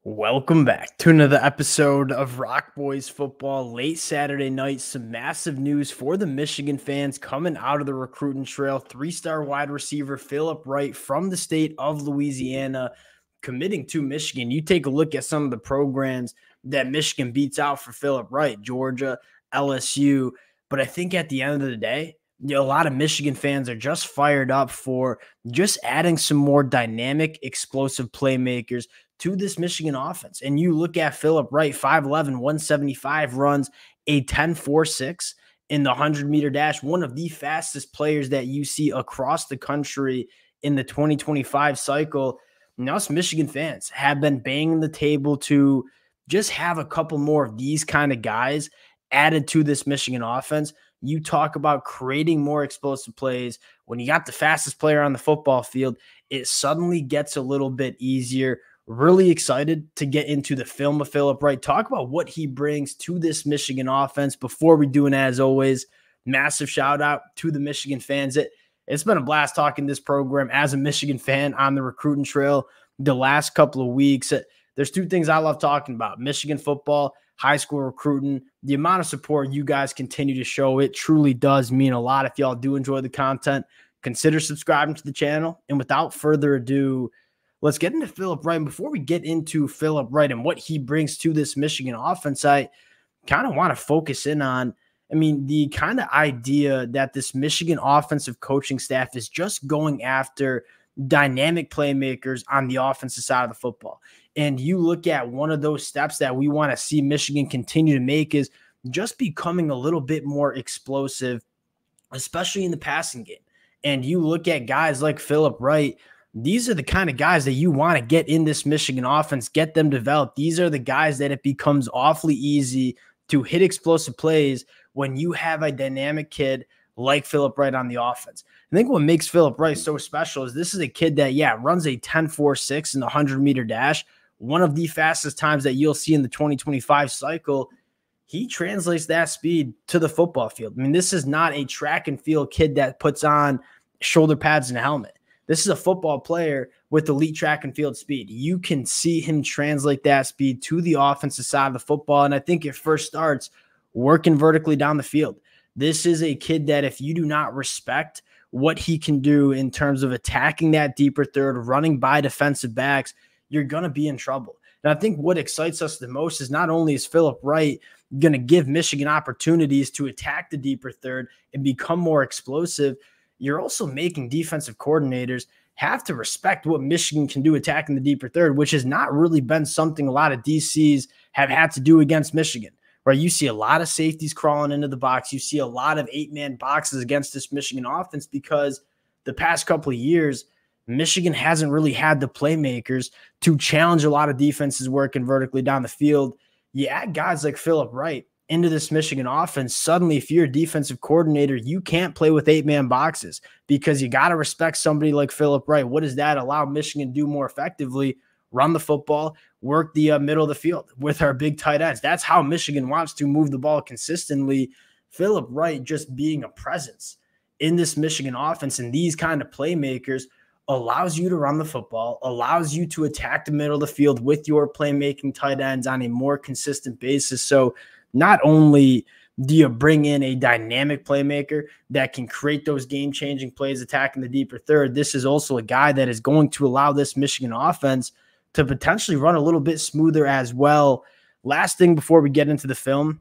Welcome back to another episode of Rock Boys Football. Late Saturday night, some massive news for the Michigan fans coming out of the recruiting trail. Three-star wide receiver Phillip Wright from the state of Louisiana committing to Michigan. You take a look at some of the programs that Michigan beats out for Phillip Wright, Georgia, LSU. But I think at the end of the day, a lot of Michigan fans are just fired up for just adding some more dynamic, explosive playmakers to this Michigan offense. And you look at Phillip Wright, 5'11", 175, runs a 10.46 in the 100-meter dash, one of the fastest players that you see across the country in the 2025 cycle. And us Michigan fans have been banging the table to just have a couple more of these kind of guys added to this Michigan offense. You talk about creating more explosive plays. When you got the fastest player on the football field, it suddenly gets a little bit easier. Really excited to get into the film of Phillip Wright, talk about what he brings to this Michigan offense. Before we do, and as always, massive shout out to the Michigan fans. It's been a blast talking this program as a Michigan fan on the recruiting trail the last couple of weeks. There's two things I love talking about: Michigan football, high school recruiting. The amount of support you guys continue to show, it truly does mean a lot. If y'all do enjoy the content, consider subscribing to the channel. And without further ado, let's get into Phillip Wright. Before we get into Phillip Wright and what he brings to this Michigan offense, I kind of want to focus in on, the kind of idea that this Michigan offensive coaching staff is just going after dynamic playmakers on the offensive side of the football. And you look at one of those steps that we want to see Michigan continue to make is just becoming a little bit more explosive, especially in the passing game. And you look at guys like Phillip Wright. These are the kind of guys that you want to get in this Michigan offense, get them developed. These are the guys that it becomes awfully easy to hit explosive plays when you have a dynamic kid like Phillip Wright on the offense. I think what makes Phillip Wright so special is this is a kid that, runs a 10.46 in the 100-meter dash, one of the fastest times that you'll see in the 2025 cycle. He translates that speed to the football field. This is not a track and field kid that puts on shoulder pads and a helmet. This is a football player with elite track and field speed. You can see him translate that speed to the offensive side of the football, and I think it first starts working vertically down the field. This is a kid that if you do not respect what he can do in terms of attacking that deeper third, running by defensive backs, you're going to be in trouble. And I think what excites us the most is not only is Phillip Wright going to give Michigan opportunities to attack the deeper third and become more explosive, you're also making defensive coordinators have to respect what Michigan can do attacking the deeper third, which has not really been something a lot of DCs have had to do against Michigan, right? You see a lot of safeties crawling into the box. You see a lot of 8-man boxes against this Michigan offense because the past couple of years, Michigan hasn't really had the playmakers to challenge a lot of defenses working vertically down the field. You add guys like Phillip Wright into this Michigan offense, suddenly if you're a defensive coordinator, you can't play with 8-man boxes because you got to respect somebody like Phillip Wright. What does that allow Michigan to do more effectively? Run the football, work the middle of the field with our big tight ends. That's how Michigan wants to move the ball consistently. Phillip Wright just being a presence in this Michigan offense and these kind of playmakers allows you to run the football, allows you to attack the middle of the field with your playmaking tight ends on a more consistent basis. So not only do you bring in a dynamic playmaker that can create those game-changing plays attacking the deeper third, this is also a guy that is going to allow this Michigan offense to potentially run a little bit smoother as well. Last thing before we get into the film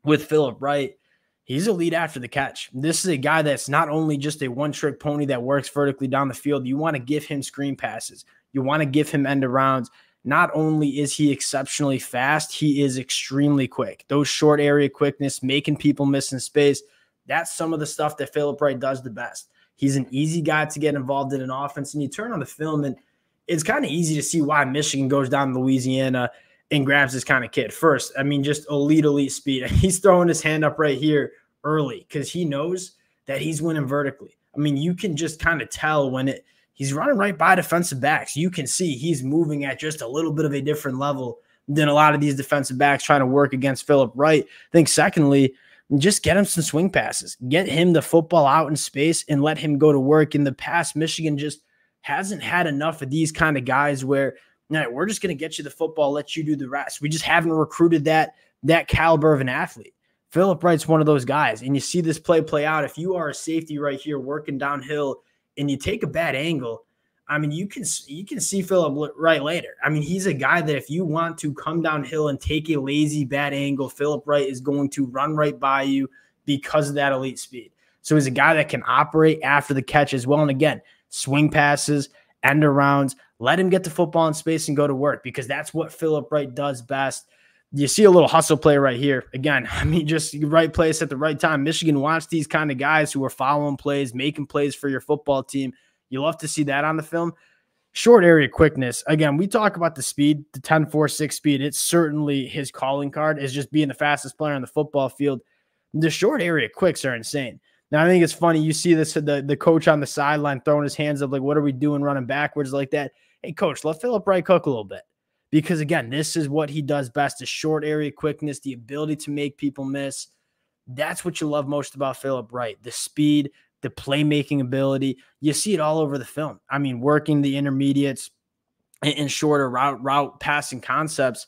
with Phillip Wright, he's elite after the catch. This is a guy that's not only just a one-trick pony that works vertically down the field. You want to give him screen passes. You want to give him end-arounds. Not only is he exceptionally fast, he is extremely quick. Those short area quickness, making people miss in space, that's some of the stuff that Phillip Wright does the best. He's an easy guy to get involved in an offense, and you turn on the film, and it's kind of easy to see why Michigan goes down to Louisiana and grabs this kind of kid. First, just elite speed. He's throwing his hand up right here early because he knows that he's winning vertically. You can just kind of tell when he's running right by defensive backs. You can see he's moving at just a little bit of a different level than a lot of these defensive backs trying to work against Phillip Wright. I think secondly, just get him some swing passes. Get him the football out in space and let him go to work. In the past, Michigan just hasn't had enough of these kind of guys where No, we're just going to get you the football, let you do the rest. We just haven't recruited that caliber of an athlete. Phillip Wright's one of those guys, and you see this play out. If you are a safety right here working downhill and you take a bad angle, I mean, you can see Phillip Wright later. I mean, he's a guy that if you want to come downhill and take a lazy bad angle, Phillip Wright is going to run right by you because of that elite speed. So he's a guy that can operate after the catch as well. And again, swing passes, end arounds, let him get the football in space and go to work, because that's what Phillip Wright does best. You see a little hustle play right here. Again, I mean, just right place at the right time. Michigan wants these kind of guys who are following plays, making plays for your football team. You love to see that on the film. Short area quickness. Again, we talk about the speed, the 10.46 speed. It's certainly his calling card, is just being the fastest player on the football field. The short area quicks are insane. Now, I think it's funny. You see this, the coach on the sideline throwing his hands up like, what are we doing running backwards like that? Hey, coach, let Phillip Wright cook a little bit. Because, again, this is what he does best, the short area quickness, the ability to make people miss. That's what you love most about Phillip Wright, the speed, the playmaking ability. You see it all over the film. I mean, working the intermediates and shorter route passing concepts,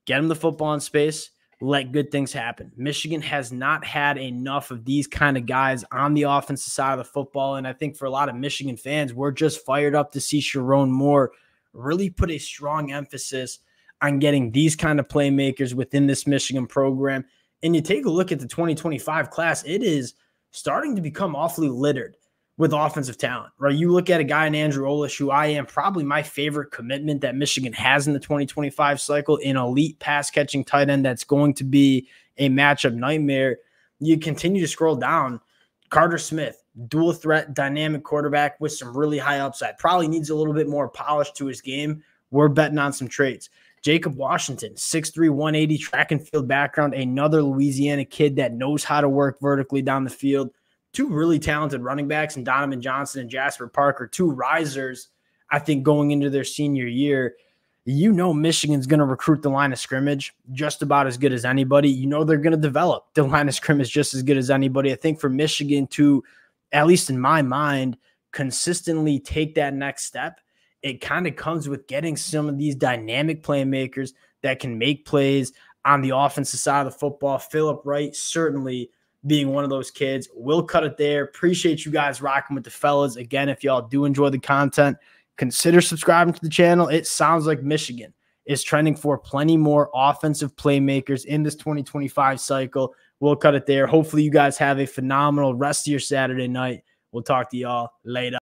get him the football in space, let good things happen. Michigan has not had enough of these kind of guys on the offensive side of the football, and I think for a lot of Michigan fans, we're just fired up to see Sherrone Moore really put a strong emphasis on getting these kind of playmakers within this Michigan program. And you take a look at the 2025 class, it is starting to become awfully littered with offensive talent, right? You look at a guy in Andrew Olish, who I am probably my favorite commitment that Michigan has in the 2025 cycle, an elite pass-catching tight end that's going to be a matchup nightmare. You continue to scroll down. Carter Smith, dual threat, dynamic quarterback with some really high upside. Probably needs a little bit more polish to his game. We're betting on some traits. Jacob Washington, 6'3", 180, track and field background, another Louisiana kid that knows how to work vertically down the field. Two really talented running backs in Donovan Johnson and Jasper Parker, two risers, I think, going into their senior year. You know Michigan's going to recruit the line of scrimmage just about as good as anybody. You know they're going to develop the line of scrimmage just as good as anybody. I think for Michigan to, at least in my mind, consistently take that next step, it kind of comes with getting some of these dynamic playmakers that can make plays on the offensive side of the football. Phillip Wright certainly being one of those kids. We'll cut it there. Appreciate you guys rocking with the fellas. Again, if y'all do enjoy the content, consider subscribing to the channel. It sounds like Michigan is trending for plenty more offensive playmakers in this 2025 cycle. We'll cut it there. Hopefully you guys have a phenomenal rest of your Saturday night. We'll talk to y'all later.